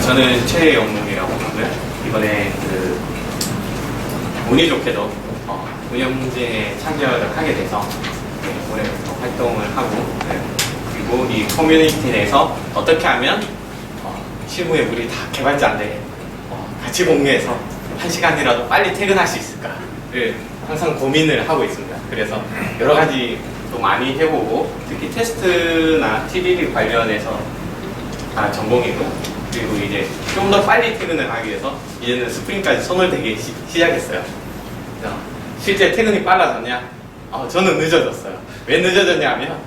저는 최영웅이라고 하고요. 이번에 운이 좋게도 운영진에 참여를 하게 돼서 올해부터 활동을 하고, 그리고 이 커뮤니티 내에서 어떻게 하면 실무에 우리 다 개발자인데 같이 공유해서 1시간이라도 빨리 퇴근할 수 있을까를 항상 고민을 하고 있습니다. 그래서 여러 가지 또 많이 해보고, 특히 테스트나 TDD 관련해서 전공이고요. 그리고 이제 좀 더 빨리 퇴근을 하기 위해서 이제는 스프링까지 손을 대기 시작했어요. 실제 퇴근이 빨라졌냐? 저는 늦어졌어요. 왜 늦어졌냐 하면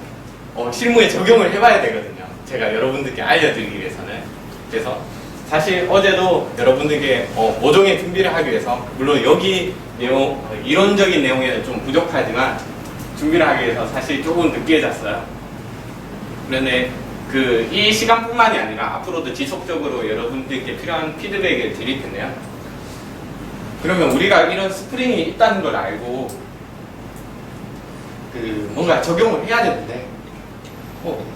실무에 적용을 해봐야 되거든요. 제가 여러분들께 알려드리기 위해서는. 그래서 사실 어제도 여러분들께 모종의 준비를 하기 위해서, 물론 여기 내용, 이론적인 내용에는 좀 부족하지만 준비를 하기 위해서 사실 조금 늦게 잤어요. 그런데 이 시간뿐만이 아니라 앞으로도 지속적으로 여러분들께 필요한 피드백을 드릴 텐데요. 그러면 우리가 이런 스프링이 있다는 걸 알고 뭔가 적용을 해야 되는데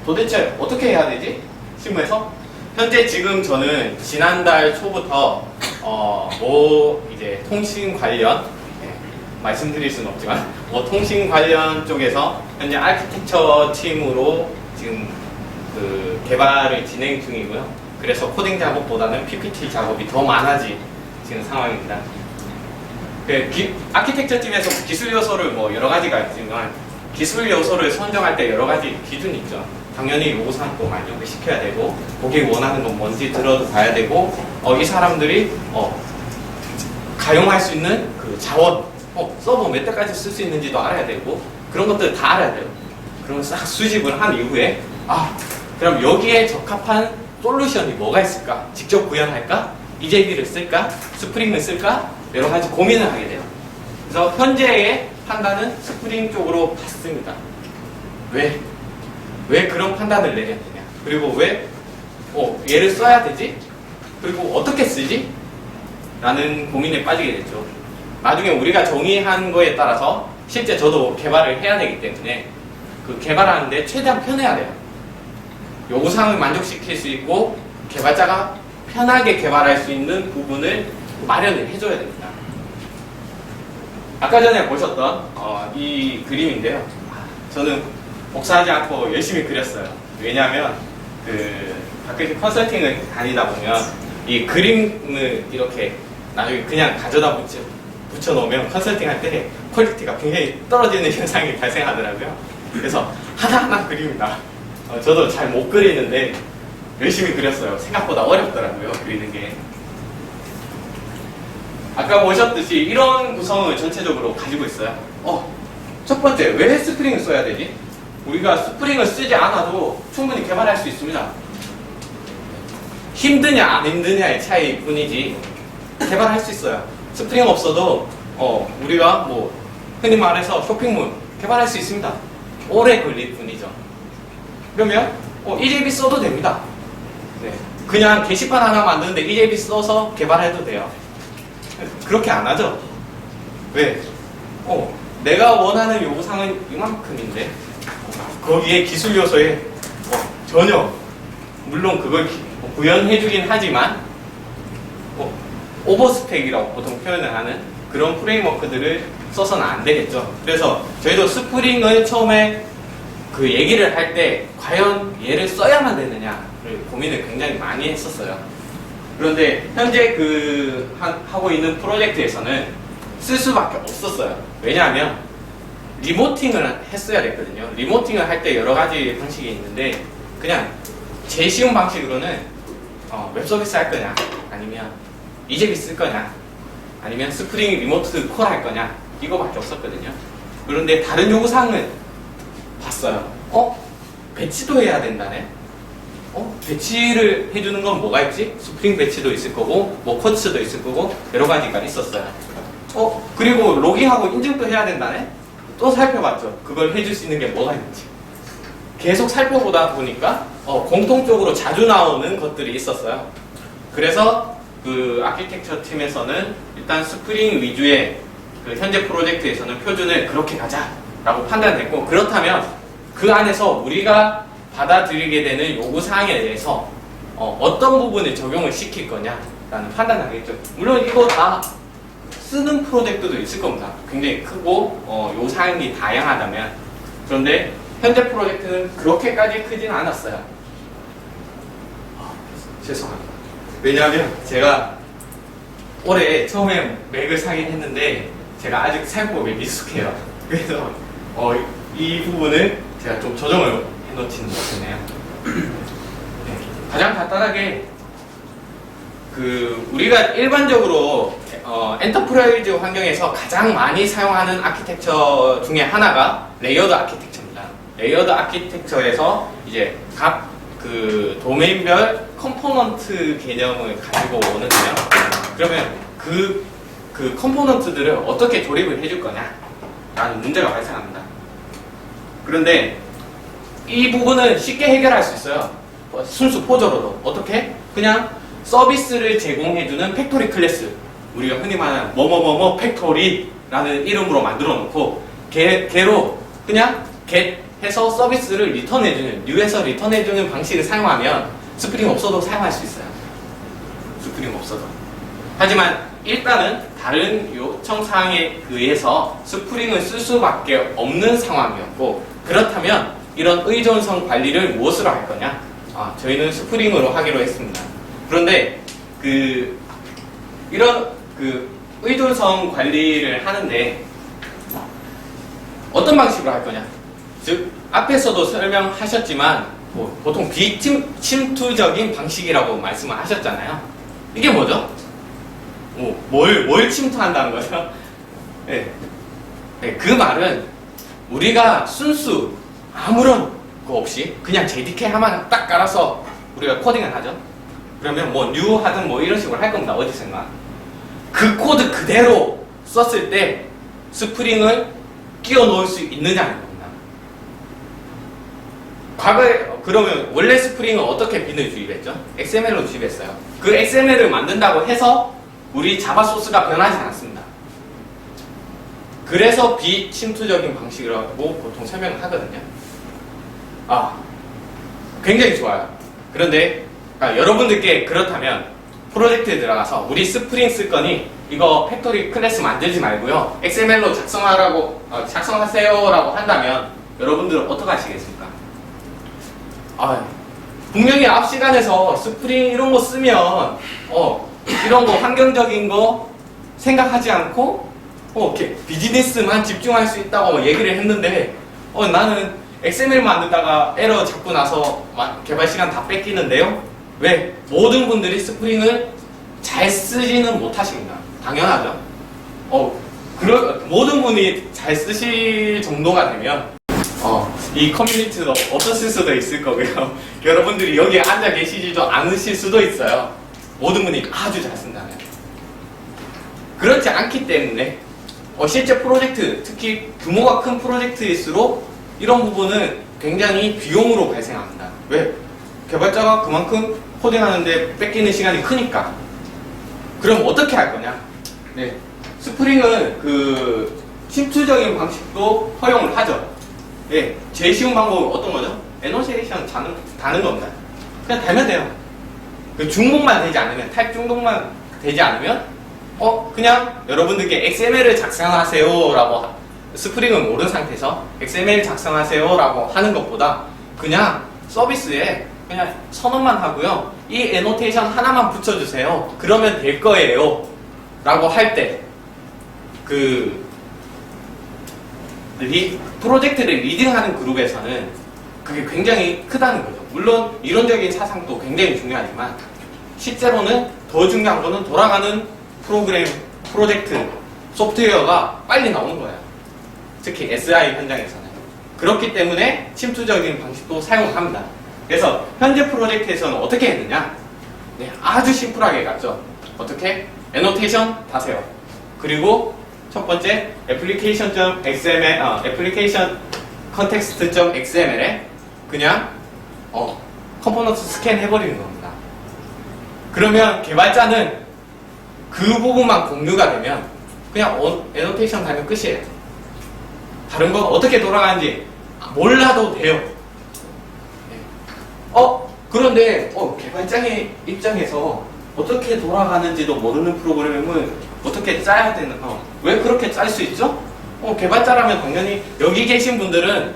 도대체 어떻게 해야 되지? 실무에서? 현재 지금 저는 지난달 초부터 이제 통신 관련, 말씀드릴 수는 없지만 통신 관련 쪽에서 현재 아키텍처 팀으로 지금 개발을 진행 중이고요. 그래서 코딩 작업보다는 PPT 작업이 더 많아진 지금 상황입니다. 아키텍처 팀에서 기술 요소를 여러 가지가 있지만, 기술 요소를 선정할 때 여러 가지 기준이 있죠. 당연히 요구사항도 만족을 시켜야 되고, 고객이 원하는 건 뭔지 들어도 봐야 되고, 이 사람들이 가용할 수 있는 자원, 서버 몇 대까지 쓸 수 있는지도 알아야 되고, 그런 것들 다 알아야 돼요. 그런 걸 싹 수집을 한 이후에 그럼 여기에 적합한 솔루션이 뭐가 있을까? 직접 구현할까? EJB를 쓸까? 스프링을 쓸까? 여러 가지 고민을 하게 돼요. 그래서 현재의 판단은 스프링 쪽으로 봤습니다. 왜 그런 판단을 내렸느냐? 그리고 왜 얘를 써야 되지? 그리고 어떻게 쓰지? 라는 고민에 빠지게 됐죠. 나중에 우리가 정의한 거에 따라서 실제 저도 개발을 해야 되기 때문에 개발하는데 최대한 편해야 돼요. 요구사항을 만족시킬 수 있고 개발자가 편하게 개발할 수 있는 부분을 마련을 해줘야 됩니다. 아까 전에 보셨던 이 그림인데요. 저는 복사하지 않고 열심히 그렸어요. 왜냐하면 가끔씩 컨설팅을 다니다 보면 이 그림을 이렇게 나중에 그냥 가져다 붙여놓으면 컨설팅 할 때 퀄리티가 굉장히 떨어지는 현상이 발생하더라고요. 그래서 하나하나 그립니다. 저도 잘 못 그리는데 열심히 그렸어요. 생각보다 어렵더라고요, 그리는 게. 아까 보셨듯이 이런 구성을 전체적으로 가지고 있어요. 첫 번째, 왜 스프링을 써야 되지? 우리가 스프링을 쓰지 않아도 충분히 개발할 수 있습니다. 힘드냐 안 힘드냐의 차이일 뿐이지 개발할 수 있어요. 스프링 없어도 우리가 흔히 말해서 쇼핑몰 개발할 수 있습니다. 오래 걸릴 뿐이죠. 그러면 EJB 써도 됩니다. 그냥 게시판 하나 만드는데 EJB 써서 개발해도 돼요. 그렇게 안 하죠. 왜? 내가 원하는 요구사항은 이만큼인데 거기에 기술 요소에 전혀, 물론 그걸 구현해주긴 하지만 오버스펙이라고 보통 표현을 하는 그런 프레임워크들을 써서는 안 되겠죠. 그래서 저희도 스프링을 처음에 얘기를 할 때 과연 얘를 써야만 되느냐를 고민을 굉장히 많이 했었어요. 그런데 현재 하고 있는 프로젝트에서는 쓸 수밖에 없었어요. 왜냐하면 리모팅을 했어야 됐거든요. 리모팅을 할 때 여러 가지 방식이 있는데, 그냥 제일 쉬운 방식으로는 웹서비스 할 거냐, 아니면 EJB 쓸 거냐, 아니면 스프링 리모트 콜 할 거냐, 이거밖에 없었거든요. 그런데 다른 요구사항을 봤어요. 배치도 해야 된다네? 배치를 해주는 건 뭐가 있지? 스프링 배치도 있을 거고, 쿼츠도 있을 거고, 여러 가지가 있었어요. 그리고 로깅하고 인증도 해야 된다네? 또 살펴봤죠. 그걸 해줄 수 있는 게 뭐가 있는지. 계속 살펴보다 보니까 공통적으로 자주 나오는 것들이 있었어요. 그래서 아키텍처 팀에서는 일단 스프링 위주의 현재 프로젝트에서는 표준을 그렇게 가자라고 판단했고, 그렇다면 그 안에서 우리가 받아들이게 되는 요구사항에 대해서 어떤 부분을 적용을 시킬 거냐라는 판단하겠죠. 물론 이거 다 쓰는 프로젝트도 있을 겁니다. 굉장히 크고 요상이 다양하다면. 그런데 현재 프로젝트는 그렇게까지 크지는 않았어요. 죄송합니다. 왜냐하면 제가 올해 처음에 맥을 사긴 했는데 제가 아직 사용법에 미숙해요. 그래서 이 부분을 제가 좀 조정을 해놓지는 못했네요. 네, 가장 간단하게 우리가 일반적으로 엔터프라이즈 환경에서 가장 많이 사용하는 아키텍처 중에 하나가 레이어드 아키텍처입니다. 레이어드 아키텍처에서 이제 각 도메인별 컴포넌트 개념을 가지고 오는데요. 그러면 그 컴포넌트들을 어떻게 조립을 해줄 거냐라는 문제가 발생합니다. 그런데 이 부분은 쉽게 해결할 수 있어요. 순수 포저로도. 어떻게? 그냥 서비스를 제공해주는 팩토리 클래스, 우리가 흔히 말하는 뭐뭐뭐뭐 팩토리라는 이름으로 만들어 놓고 걔로 그냥 get 해서 서비스를 리턴해주는, 뉴에서 리턴해주는 방식을 사용하면 스프링 없어도 사용할 수 있어요. 스프링 없어도. 하지만 일단은 다른 요청사항에 의해서 스프링을 쓸 수밖에 없는 상황이었고, 그렇다면 이런 의존성 관리를 무엇으로 할 거냐? 저희는 스프링으로 하기로 했습니다. 그런데 이런 의존성 관리를 하는데 어떤 방식으로 할 거냐? 즉 앞에서도 설명하셨지만 보통 비침투적인 방식이라고 말씀을 하셨잖아요. 이게 뭐죠? 뭘 침투한다는 거죠? 네. 네, 그 말은 우리가 순수 아무런 거 없이 그냥 JDK 하나만 딱 깔아서 우리가 코딩을 하죠. 그러면 new 하든 이런 식으로 할 겁니다. 어디선가. 그 코드 그대로 썼을 때 스프링을 끼워 넣을 수 있느냐는 겁니다. 과거에 그러면 원래 스프링은 어떻게 빈을 주입했죠? XML로 주입했어요. 그 XML을 만든다고 해서 우리 자바 소스가 변하지 않았습니다. 그래서 비침투적인 방식이라고 보통 설명을 하거든요. 굉장히 좋아요. 그런데 여러분들께 그렇다면 프로젝트에 들어가서 우리 스프링 쓸 거니 이거 팩토리 클래스 만들지 말고요, XML로 작성하세요 라고 한다면 여러분들은 어떻게 하시겠습니까? 분명히 앞 시간에서 스프링 이런 거 쓰면 이런 거 환경적인 거 생각하지 않고 비즈니스만 집중할 수 있다고 얘기를 했는데 나는 XML 만들다가 에러 잡고 나서 개발 시간 다 뺏기는데요? 왜? 모든 분들이 스프링을 잘 쓰지는 못하십니다. 당연하죠. 모든 분이 잘 쓰실 정도가 되면 이 커뮤니티도 없었을 수도 있을 거고요. 여러분들이 여기에 앉아 계시지도 않으실 수도 있어요. 모든 분이 아주 잘 쓴다면. 그렇지 않기 때문에 실제 프로젝트, 특히 규모가 큰 프로젝트일수록 이런 부분은 굉장히 비용으로 발생합니다. 왜? 개발자가 그만큼 코딩하는데 뺏기는 시간이 크니까. 그럼 어떻게 할 거냐? 네, 스프링은 침투적인 방식도 허용을 하죠. 네, 제일 쉬운 방법은 어떤 거죠? 에노테이션 다는 겁니다. 그냥 달면 돼요. 중복만 되지 않으면, 타입 중복만 되지 않으면 그냥 여러분들께 XML을 작성하세요 라고 스프링은 모르는 상태에서 XML 작성하세요 라고 하는 것보다 그냥 서비스에 그냥 선언만 하고요, 이 애노테이션 하나만 붙여주세요, 그러면 될 거예요 라고 할 때 프로젝트를 리딩하는 그룹에서는 그게 굉장히 크다는 거죠. 물론 이론적인 사상도 굉장히 중요하지만 실제로는 더 중요한 거는 돌아가는 프로젝트 소프트웨어가 빨리 나오는 거예요. 특히 SI 현장에서는. 그렇기 때문에 침투적인 방식도 사용을 합니다. 그래서 현재 프로젝트에서는 어떻게 했느냐? 네, 아주 심플하게 갔죠. 어떻게? 애노테이션 다세요. 그리고 첫 번째 application.xml, application context.xml에 그냥 컴포넌트 스캔 해버리는 겁니다. 그러면 개발자는 그 부분만 공유가 되면 그냥 애노테이션 달면 끝이에요. 다른 건 어떻게 돌아가는지 몰라도 돼요. 그런데 개발자의 입장에서 어떻게 돌아가는지도 모르는 프로그램을 어떻게 짜야 되는, 왜 그렇게 짤 수 있죠? 개발자라면 당연히 여기 계신 분들은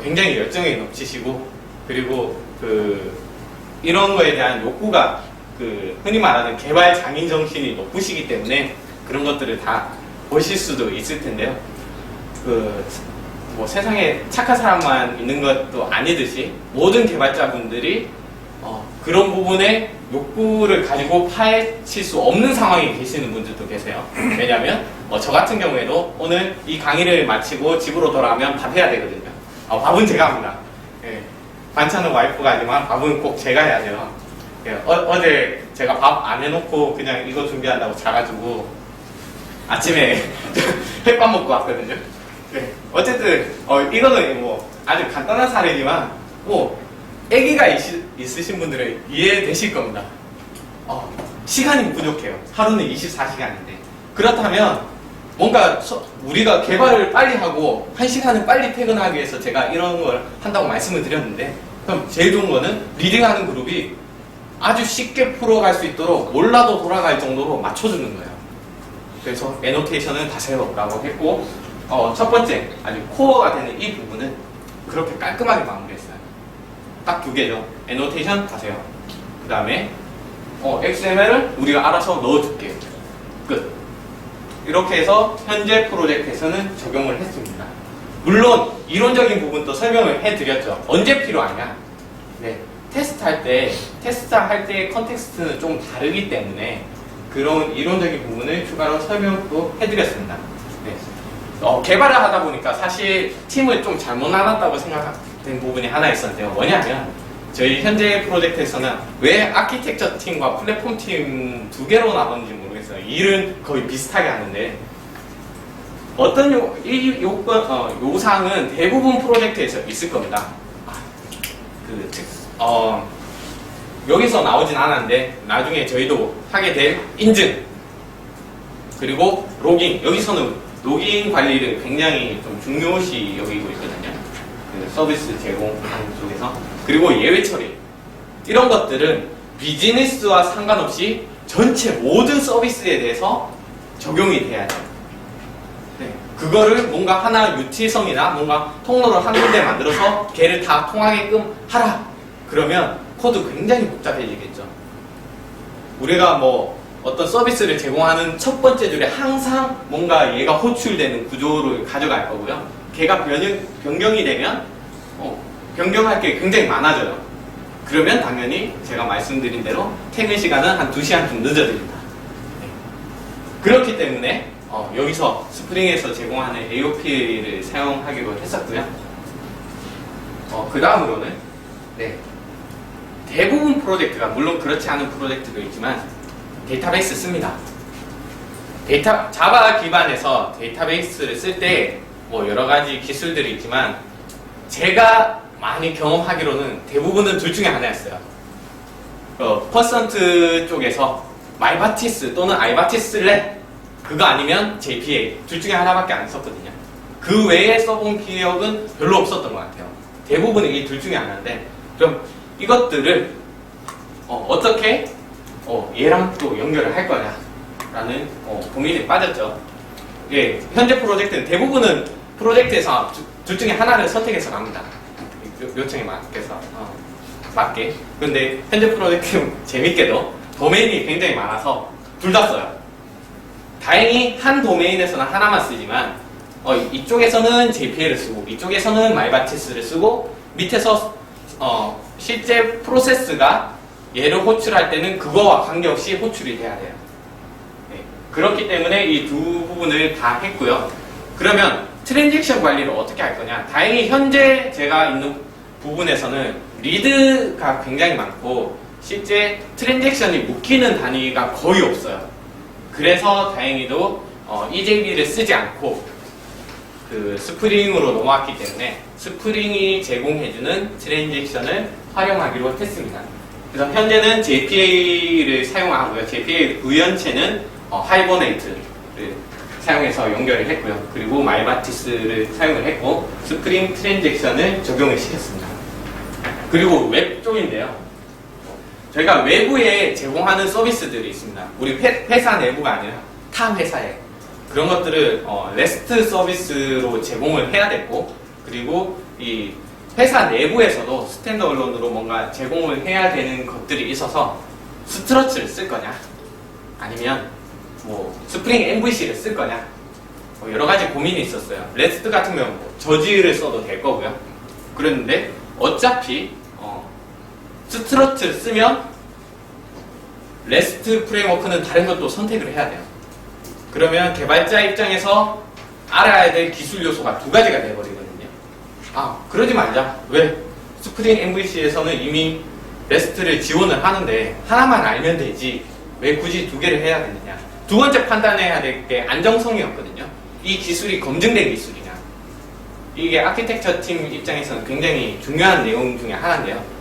굉장히 열정이 넘치시고, 그리고 이런 거에 대한 욕구가 흔히 말하는 개발 장인 정신이 높으시기 때문에 그런 것들을 다 보실 수도 있을 텐데요. 뭐 세상에 착한 사람만 있는 것도 아니듯이 모든 개발자분들이 그런 부분에 욕구를 가지고 파헤칠 수 없는 상황에 계시는 분들도 계세요. 왜냐하면 저 같은 경우에도 오늘 이 강의를 마치고 집으로 돌아가면 밥 해야 되거든요. 밥은 제가 합니다. 예, 반찬은 와이프가 하지만 밥은 꼭 제가 해야 돼요. 예, 어제 제가 밥 안 해놓고 그냥 이거 준비한다고 자가지고 아침에 햇밥 먹고 왔거든요. 네. 어쨌든 이거는 뭐 아주 간단한 사례지만 아기가 있으신 분들은 이해되실 겁니다. 시간이 부족해요. 하루는 24시간인데 그렇다면 뭔가 우리가 개발을 빨리 하고 1시간을 빨리 퇴근하기 위해서 제가 이런 걸 한다고 말씀을 드렸는데, 그럼 제일 좋은 거는 리딩하는 그룹이 아주 쉽게 풀어갈 수 있도록 몰라도 돌아갈 정도로 맞춰주는 거예요. 그래서 애노테이션은 다세요라고 했고, 첫 번째 아주 코어가 되는 이 부분은 그렇게 깔끔하게 마무리했어요. 딱 두 개죠. 애노테이션 다세요. 그 다음에 XML을 우리가 알아서 넣어줄게요. 끝. 이렇게 해서 현재 프로젝트에서는 적용을 했습니다. 물론 이론적인 부분도 설명을 해드렸죠. 언제 필요하냐? 네, 테스트할 때 컨텍스트는 좀 다르기 때문에 그런 이론적인 부분을 추가로 설명도 해드렸습니다. 네. 개발을 하다 보니까 사실 팀을 좀 잘못 나눴다고 생각된 부분이 하나 있었는데요. 뭐냐면 저희 현재 프로젝트에서는 왜 아키텍처 팀과 플랫폼 팀 두 개로 나눴는지 모르겠어요. 일은 거의 비슷하게 하는데 어떤 요구사항은 대부분 프로젝트에서 있을 겁니다. 여기서 나오진 않았는데 나중에 저희도 하게 될 인증, 그리고 로깅. 여기서는 로깅 관리를 굉장히 좀 중요시 여기고 있거든요. 서비스 제공하는 쪽에서. 그리고 예외 처리. 이런 것들은 비즈니스와 상관없이 전체 모든 서비스에 대해서 적용이 돼야 돼요. 네. 그거를 뭔가 하나 유틸성이나 뭔가 통로를 한 군데 만들어서 걔를 다 통하게끔 하라. 그러면 코드 굉장히 복잡해지겠죠. 우리가 뭐 어떤 서비스를 제공하는 첫 번째 줄에 항상 뭔가 얘가 호출되는 구조를 가져갈 거고요. 걔가 변경이 되면 변경할 게 굉장히 많아져요. 그러면 당연히 제가 말씀드린 대로 퇴근 시간은 한 2시간쯤 늦어집니다. 네. 그렇기 때문에 여기서 스프링에서 제공하는 AOP를 사용하기로 했었고요. 그 다음으로는 대부분 프로젝트가, 물론 그렇지 않은 프로젝트도 있지만 데이터베이스 씁니다. 자바 기반에서 데이터베이스를 쓸 때 뭐 여러 가지 기술들이 있지만 제가 많이 경험하기로는 대부분은 둘 중에 하나였어요. 퍼센트 쪽에서 마이바티스 또는 아이바티스 쓸래? 그거 아니면 JPA 둘 중에 하나밖에 안 썼거든요. 그 외에 써본 기억은 별로 없었던 것 같아요. 대부분은 이 둘 중에 하나인데, 그럼 이것들을 어떻게 얘랑 또 연결을 할 거냐 라는 고민에 빠졌죠. 예, 현재 프로젝트는 대부분은 프로젝트에서 둘 중에 하나를 선택해서 갑니다. 요청에 맞게. 근데 현재 프로젝트는 재밌게도 도메인이 굉장히 많아서 둘 다 써요. 다행히 한 도메인에서는 하나만 쓰지만 이쪽에서는 JPA를 쓰고 이쪽에서는 마이바티스를 쓰고 밑에서 실제 프로세스가 얘를 호출할 때는 그거와 관계없이 호출이 돼야 돼요. 네. 그렇기 때문에 이 두 부분을 다 했고요. 그러면 트랜잭션 관리를 어떻게 할 거냐? 다행히 현재 제가 있는 부분에서는 리드가 굉장히 많고 실제 트랜잭션이 묶이는 단위가 거의 없어요. 그래서 다행히도 EJB를 쓰지 않고 스프링으로 넘어왔기 때문에 스프링이 제공해주는 트랜잭션을 활용하기로 했습니다. 그래서 현재는 JPA를 사용하고요. JPA 구현체는 하이버네이트를 사용해서 연결을 했고요. 그리고 마이바티스를 사용을 했고 스프링 트랜잭션을 적용을 시켰습니다. 그리고 웹 쪽인데요. 저희가 외부에 제공하는 서비스들이 있습니다. 우리 회사 내부가 아니라 타 회사에 그런 것들을 레스트 서비스로 제공을 해야 됐고, 그리고 이 회사 내부에서도 스탠드얼론으로 뭔가 제공을 해야 되는 것들이 있어서 스트러치를 쓸 거냐, 아니면 뭐 스프링 MVC를 쓸 거냐, 뭐 여러 가지 고민이 있었어요. 레스트 같은 경우는 뭐 저지를 써도 될 거고요. 그랬는데 어차피 스트러치를 쓰면 레스트 프레임워크는 다른 것도 선택을 해야 돼요. 그러면 개발자 입장에서 알아야 될 기술 요소가 두 가지가 돼버리거든요. 그러지 말자. 왜? 스프링 MVC에서는 이미 레스트를 지원을 하는데 하나만 알면 되지 왜 굳이 두 개를 해야 되느냐. 두 번째 판단해야 될 게 안정성이었거든요. 이 기술이 검증된 기술이냐. 이게 아키텍처 팀 입장에서는 굉장히 중요한 내용 중에 하나인데요.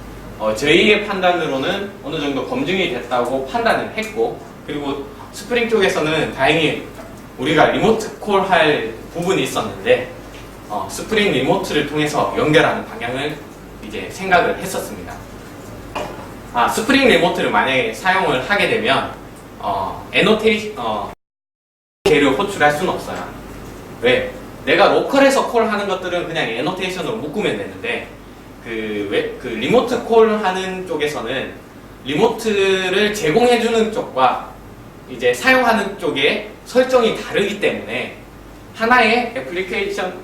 저희의 판단으로는 어느 정도 검증이 됐다고 판단을 했고, 그리고 스프링 쪽에서는 다행히 우리가 리모트 콜 할 부분이 있었는데 스프링 리모트를 통해서 연결하는 방향을 이제 생각을 했었습니다. 스프링 리모트를 만약에 사용을 하게 되면 걔를 호출할 수는 없어요. 왜? 내가 로컬에서 콜하는 것들은 그냥 애노테이션으로 묶으면 되는데 그 리모트 콜하는 쪽에서는 리모트를 제공해주는 쪽과 이제 사용하는 쪽의 설정이 다르기 때문에 하나의 애플리케이션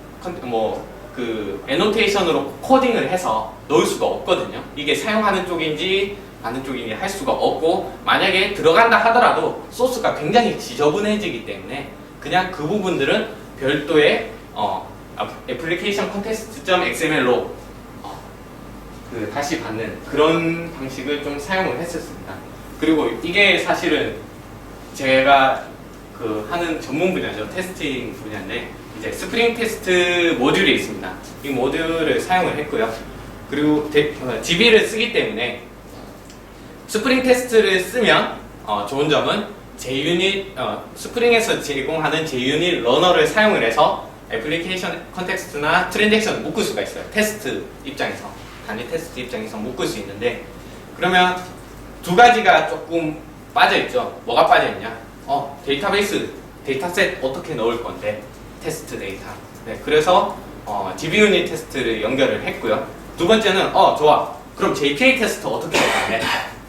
애노테이션으로 코딩을 해서 넣을 수가 없거든요. 이게 사용하는 쪽인지 하는 쪽인지 할 수가 없고, 만약에 들어간다 하더라도 소스가 굉장히 지저분해지기 때문에 그냥 그 부분들은 별도의 애플리케이션 컨텍스트.xml로 다시 받는 그런 방식을 좀 사용을 했었습니다. 그리고 이게 사실은 제가 하는 전문 분야죠. 테스팅 분야인데 이제 스프링 테스트 모듈이 있습니다. 이 모듈을 사용을 했고요. 그리고 DB를 쓰기 때문에 스프링 테스트를 쓰면 좋은 점은 스프링에서 제공하는 JUnit 러너를 사용을 해서 애플리케이션 컨텍스트나 트랜잭션을 묶을 수가 있어요. 테스트 입장에서, 단위 테스트 입장에서 묶을 수 있는데, 그러면 두 가지가 조금 빠져있죠. 뭐가 빠져있냐? 데이터베이스, 데이터셋 어떻게 넣을 건데, 테스트 데이터. 네, 그래서 DBUnit 테스트를 연결을 했고요. 두 번째는 좋아. 그럼 JPA 테스트 어떻게 할 건데?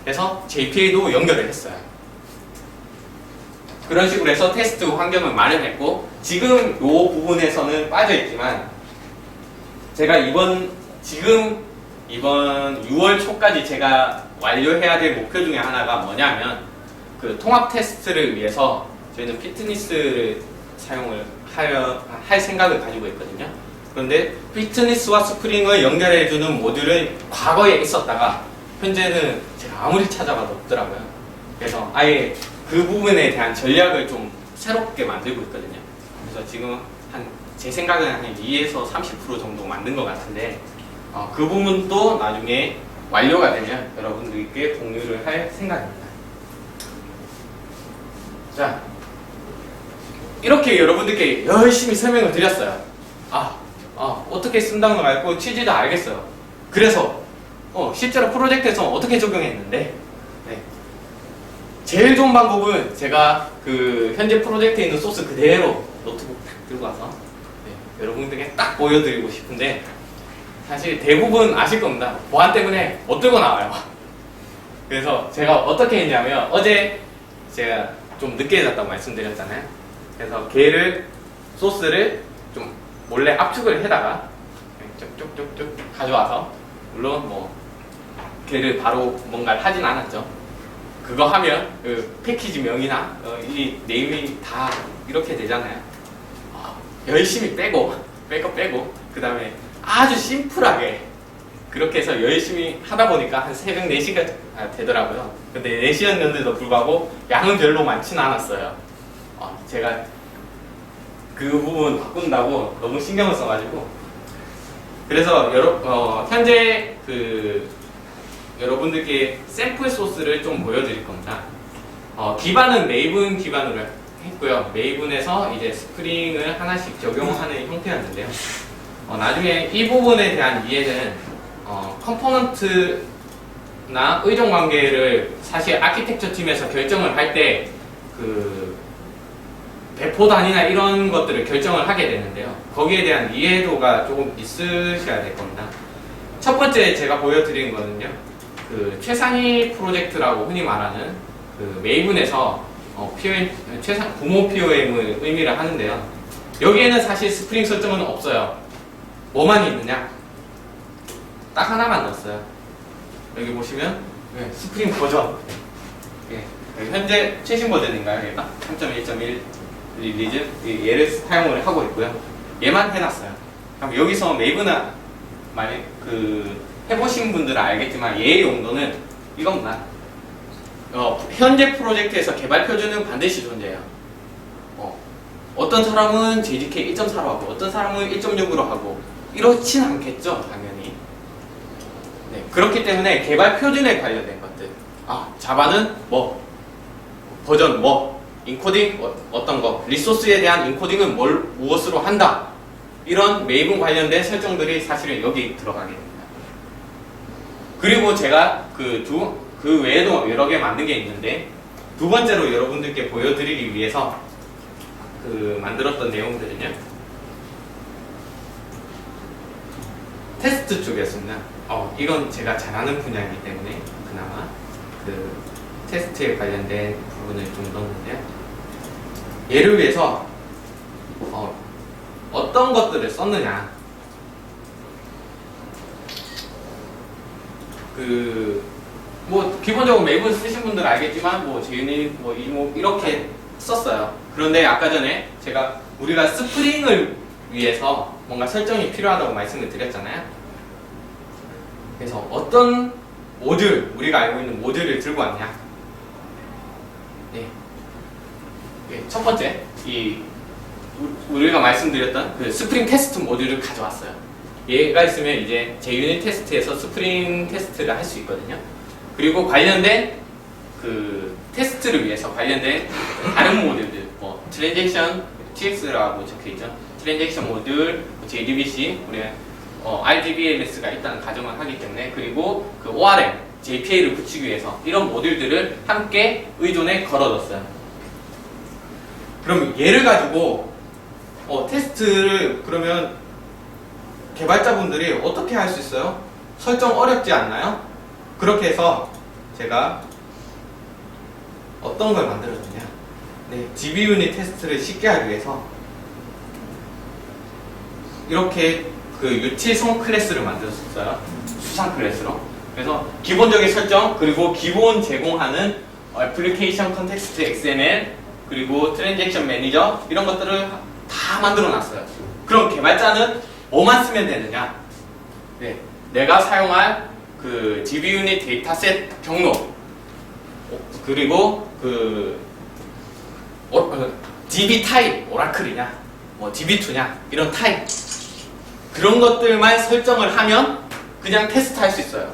그래서 JPA도 연결을 했어요. 그런 식으로 해서 테스트 환경을 마련했고, 지금 이 부분에서는 빠져있지만 제가 이번 6월 초까지 제가 완료해야 될 목표 중에 하나가 뭐냐면, 통합 테스트를 위해서 저희는 피트니스를 사용을 할 생각을 가지고 있거든요. 그런데 피트니스와 스프링을 연결해주는 모듈은 과거에 있었다가 현재는 제가 아무리 찾아봐도 없더라고요. 그래서 아예 그 부분에 대한 전략을 좀 새롭게 만들고 있거든요. 그래서 지금 제 생각은 한 2에서 30% 정도 만든 것 같은데, 그 부분도 나중에 완료가 되면 여러분들께 공유를 할 생각입니다. 자, 이렇게 여러분들께 열심히 설명을 드렸어요. 어떻게 쓴다는 걸 알고 취지도 알겠어요. 그래서 실제로 프로젝트에서 어떻게 적용했는데, 네. 제일 좋은 방법은 제가 현재 프로젝트에 있는 소스 그대로 노트북 딱 들고 와서 여러분들께 딱 보여드리고 싶은데, 사실 대부분 아실 겁니다. 보안 때문에 못 들고 나와요. 그래서 제가 어떻게 했냐면, 어제 제가 좀 늦게 잤다고 말씀드렸잖아요. 그래서 소스를 좀 몰래 압축을 해다가 쭉쭉쭉쭉 가져와서, 물론 걔를 바로 뭔가를 하진 않았죠. 그거 하면 패키지 명이나 이 네임이 다 이렇게 되잖아요. 열심히 빼고 그 다음에 아주 심플하게 그렇게 해서 열심히 하다 보니까 한 새벽 4시가 되더라고요. 근데 4시였는데도 불구하고 양은 별로 많지는 않았어요. 제가 그 부분 바꾼다고 너무 신경을 써가지고. 그래서 현재 여러분들께 샘플 소스를 좀 보여드릴 겁니다. 기반은 메이븐 기반으로 했고요. 메이븐에서 이제 스프링을 하나씩 적용하는 형태였는데요. 나중에 이 부분에 대한 이해는 컴포넌트 나 의존 관계를 사실 아키텍처 팀에서 결정을 할 때 그 배포 단위나 이런 것들을 결정을 하게 되는데요. 거기에 대한 이해도가 조금 있으셔야 될 겁니다. 첫 번째 제가 보여드린 거는요. 그 최상위 프로젝트라고 흔히 말하는 그 메이븐에서 부모 POM의 의미를 하는데요. 여기에는 사실 스프링 설정은 없어요. 뭐만 있느냐? 딱 하나만 넣었어요. 여기 보시면 스프링 버전. 현재 최신 버전인가요? 얘가 3.1.1 릴리즈 얘를 사용을 하고 있고요. 얘만 해놨어요. 그럼 여기서 메이븐은 만약 그 해보신 분들은 알겠지만 얘의 용도는 이겁니다. 현재 프로젝트에서 개발 표준은 반드시 존재해요. 어떤 사람은 JDK 1.4로 하고 어떤 사람은 1.6으로 하고 이렇진 않겠죠, 당연히. 네, 그렇기 때문에 개발 표준에 관련된 것들. 자바는 뭐 버전 뭐 인코딩 어떤 거 리소스에 대한 인코딩은 무엇으로 한다. 이런 메이븐 관련된 설정들이 사실은 여기 들어가게 됩니다. 그리고 제가 그 외에도 여러 개 만든 게 있는데 두 번째로 여러분들께 보여드리기 위해서 만들었던 내용들은요. 테스트 쪽이었습니다. 이건 제가 잘하는 분야이기 때문에 그나마 테스트에 관련된 부분을 좀 넣었는데요. 얘를 위해서 어떤 것들을 썼느냐. 뭐 기본적으로 메이븐 쓰신 분들 알겠지만 뭐 JUnit 뭐 이모 이렇게 썼어요. 그런데 아까 전에 우리가 스프링을 위해서 뭔가 설정이 필요하다고 말씀을 드렸잖아요. 그래서 어떤 모듈, 우리가 알고 있는 모듈을 들고 왔냐. 첫 번째, 우리가 말씀드렸던 그 스프링 테스트 모듈을 가져왔어요. 얘가 있으면 이제 JUnit 테스트에서 스프링 테스트를 할 수 있거든요. 그리고 관련된 그 테스트를 위해서 관련된 다른 모듈들, 뭐 트랜잭션 TX라고 적혀있죠. 트랜잭션 모듈, JDBC, 우리 RDBMS가 있다는 가정을 하기 때문에, 그리고 그 ORM, JPA를 붙이기 위해서 이런 모듈들을 함께 의존에 걸어뒀어요. 그럼 얘를 가지고 테스트를 그러면 개발자분들이 어떻게 할 수 있어요? 설정 어렵지 않나요? 그렇게 해서 제가 어떤 걸 만들어줬냐? GBUnit 테스트를 쉽게 하기 위해서 이렇게 그 유치성 클래스를 만들었어요. 수상 클래스로. 그래서 기본적인 설정, 그리고 기본 제공하는 애플리케이션 컨텍스트 XML, 그리고 트랜잭션 매니저 이런 것들을 다 만들어 놨어요. 그럼 개발자는 뭐만 쓰면 되느냐? 내가 사용할 그 GBUnit 데이터셋 경로, 그리고 DB 타입, 오라클이냐, 뭐 DB2냐 이런 타입, 그런 것들만 설정을 하면 그냥 테스트 할 수 있어요.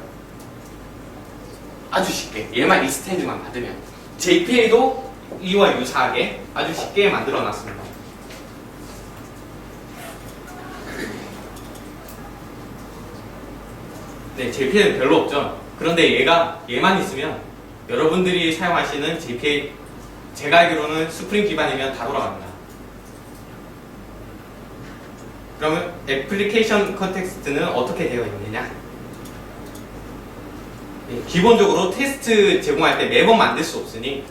아주 쉽게. 얘만 익스텐드만 받으면. JPA도 이와 유사하게 아주 쉽게 만들어 놨습니다. JPA는 별로 없죠. 그런데 얘만 있으면 여러분들이 사용하시는 JPA, 제가 알기로는 스프링 기반이면 다 돌아갑니다. 그러면 애플리케이션 컨텍스트는 어떻게 되어 있느냐? 기본적으로 테스트 제공할 때 매번 만들 수 없으니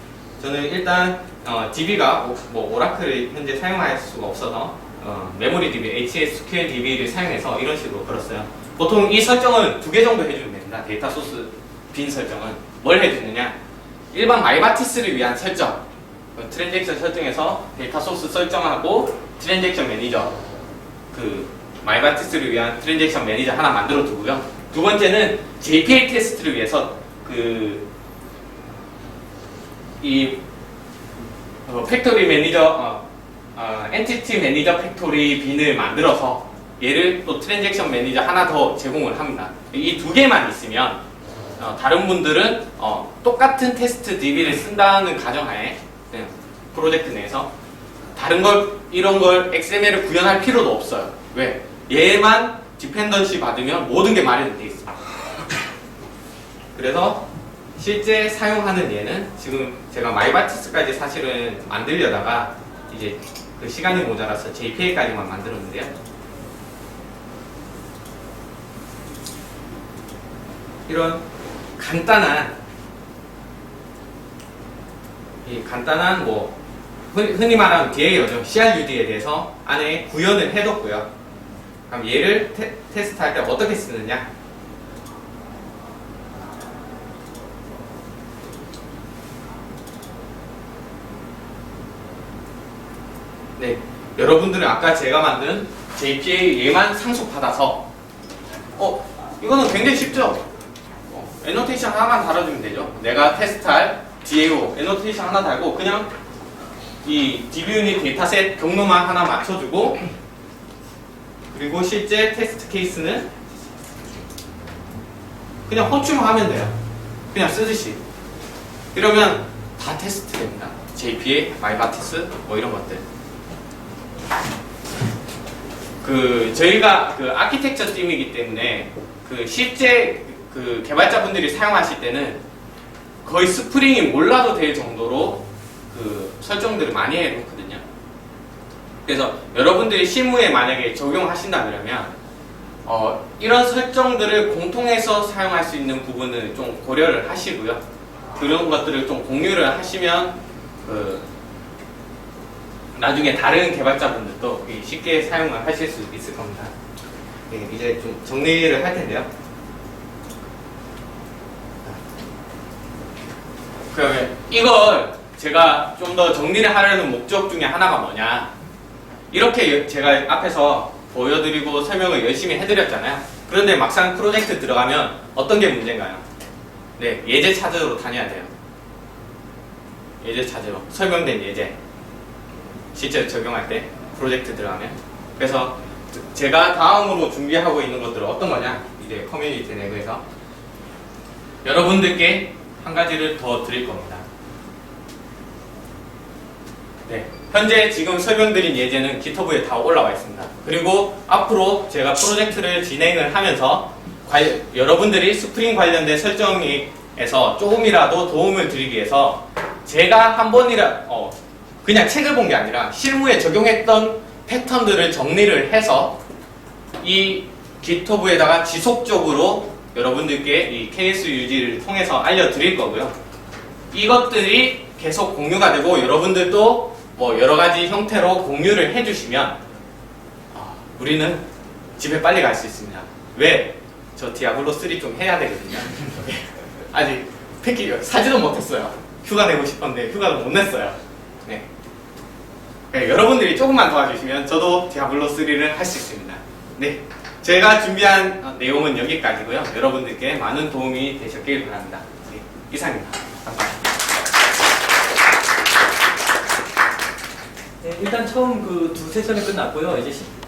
저는 일단 DB가 뭐 오라클을 현재 사용할 수가 없어서 메모리 DB, HSQL DB를 사용해서 이런 식으로 걸었어요. 보통 이 설정은 2개 정도 해주면 됩니다. 데이터 소스 빈 설정은 뭘 해주느냐? 일반 마이바티스를 위한 설정, 트랜잭션 설정에서 데이터 소스 설정하고 트랜잭션 매니저, 마이바티스를 위한 트랜잭션 매니저 하나 만들어 두고요. 두 번째는 JPA 테스트를 위해서 팩토리 매니저, 엔티티 매니저 팩토리 빈을 만들어서 얘를 또 트랜잭션 매니저 하나 더 제공을 합니다. 이 2개만 있으면 다른 분들은 똑같은 테스트 DB를 쓴다는 가정하에 프로젝트 내에서 다른 걸, 이런 걸 XML을 구현할 필요도 없어요. 왜? 얘만 디펜던시 받으면 모든 게 마련돼 있습니다. 그래서 실제 사용하는 얘는 지금 제가 마이바티스까지 사실은 만들려다가 이제 그 시간이 모자라서 JPA까지만 만들었는데요. 이런 간단한 뭐 흔히 말하는 DA어죠. CRUD에 대해서 안에 구현을 해뒀고요. 그럼 얘를 테스트할 때 어떻게 쓰느냐? 네, 여러분들은 아까 제가 만든 JPA 얘만 상속받아서 이거는 굉장히 쉽죠? 애노테이션 하나만 달아주면 되죠. 내가 테스트할 DAO 애노테이션 하나 달고 그냥 이 DB유닛 데이터셋 경로만 하나 맞춰주고 그리고 실제 테스트 케이스는 그냥 호출하면 돼요. 그냥 쓰듯이. 이러면 다 테스트 됩니다. JPA, 마이바티스 뭐 이런 것들. 저희가 아키텍처 팀이기 때문에 실제 개발자분들이 사용하실 때는 거의 스프링이 몰라도 될 정도로 설정들을 많이 해놓거든요. 그래서 여러분들이 실무에 만약에 적용하신다면 이런 설정들을 공통해서 사용할 수 있는 부분을 좀 고려를 하시고요. 그런 것들을 좀 공유를 하시면 나중에 다른 개발자분들도 쉽게 사용을 하실 수 있을 겁니다. 네, 이제 좀 정리를 할 텐데요. 그러면 이걸 제가 좀 더 정리를 하려는 목적 중에 하나가 뭐냐, 이렇게 제가 앞에서 보여드리고 설명을 열심히 해드렸잖아요. 그런데 막상 프로젝트 들어가면 어떤 게 문제인가요? 네, 예제 찾으러 다녀야 돼요. 예제 찾으러, 설명된 예제 실제로 적용할 때 프로젝트 들어가면. 그래서 제가 다음으로 준비하고 있는 것들은 어떤 거냐, 이제 커뮤니티 내부에서 여러분들께 한 가지를 더 드릴 겁니다. 네, 현재 지금 설명드린 예제는 GitHub에 다 올라와 있습니다. 그리고 앞으로 제가 프로젝트를 진행을 하면서 여러분들이 스프링 관련된 설정에서 조금이라도 도움을 드리기 위해서 제가 한 번이라 그냥 책을 본 게 아니라 실무에 적용했던 패턴들을 정리를 해서 이 GitHub에다가 지속적으로 여러분들께 이 KS 유지를 통해서 알려드릴 거고요. 이것들이 계속 공유가 되고 여러분들도 뭐 여러 가지 형태로 공유를 해주시면 우리는 집에 빨리 갈 수 있습니다. 왜? 저 디아블로 3 좀 해야 되거든요. 아직 패키지 사지도 못했어요. 휴가 내고 싶었는데 휴가도 못 냈어요. 네. 네, 여러분들이 조금만 도와주시면 저도 디아블로 3를 할 수 있습니다. 네. 제가 준비한 내용은 여기까지고요. 여러분들께 많은 도움이 되셨길 바랍니다. 네, 이상입니다. 감사합니다. 네, 일단 처음 그 두 세션이 끝났고요. 이제